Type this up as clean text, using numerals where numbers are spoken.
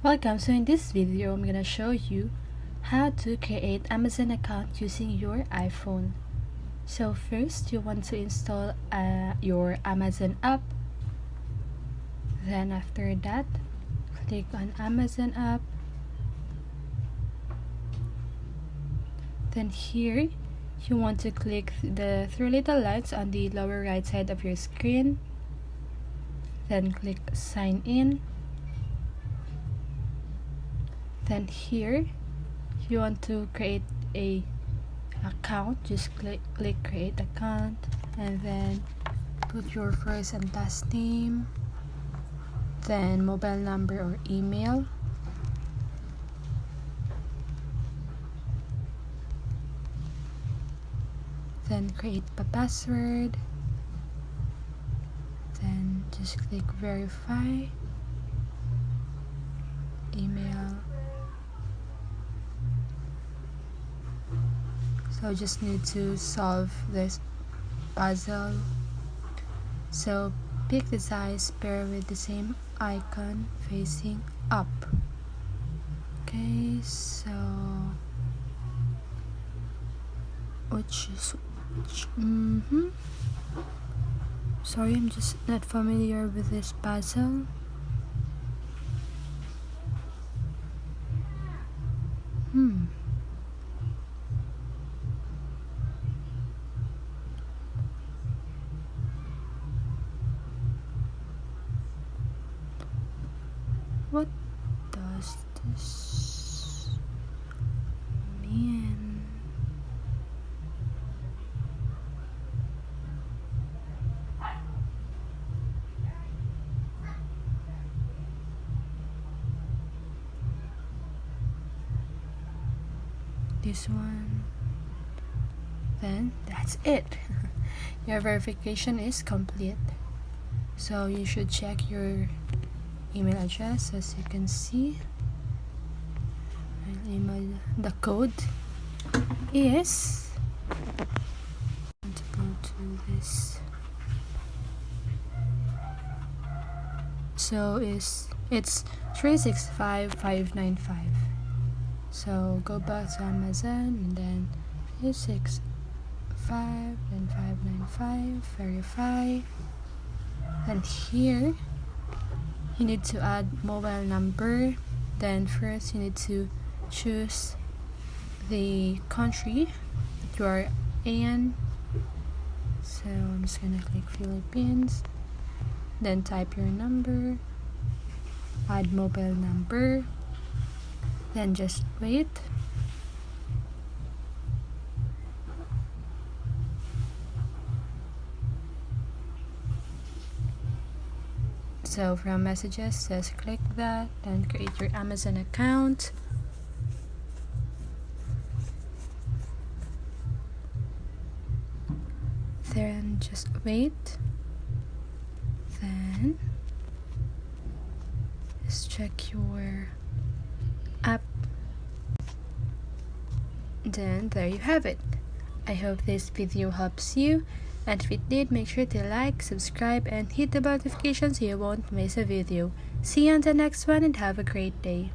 Welcome. So in this video, I'm gonna show you how to create Amazon account using your iPhone. So first, you want to install your Amazon app. Then after that, click on Amazon app. Then here, you want to click the three little lights on the lower right side of your screen. Then click sign in. Then here, you want to create a account, just click create account, and then put your first and last name, then mobile number or email, then create a password, then just click verify, email. So just need to solve this puzzle. So pick the size pair with the same icon facing up. Okay, so which sorry, I'm just not familiar with this puzzle. What does this mean? This one. Then that's it. Your verification is complete. So you should check your email address. As you can see, the code is, to go to this, so it's 365595. so go back to Amazon and then 365 and 595, verify. And here you need to add mobile number. Then first you need to choose the country that you are in. So I'm just gonna click Philippines, then type your number, add mobile number, then just wait. So from messages, just click that, then create your Amazon account. Then just wait. Then just check your app. Then there you have it. I hope this video helps you, and if it did, make sure to like, subscribe, and hit the bell notification so you won't miss a video. See you on the next one and have a great day.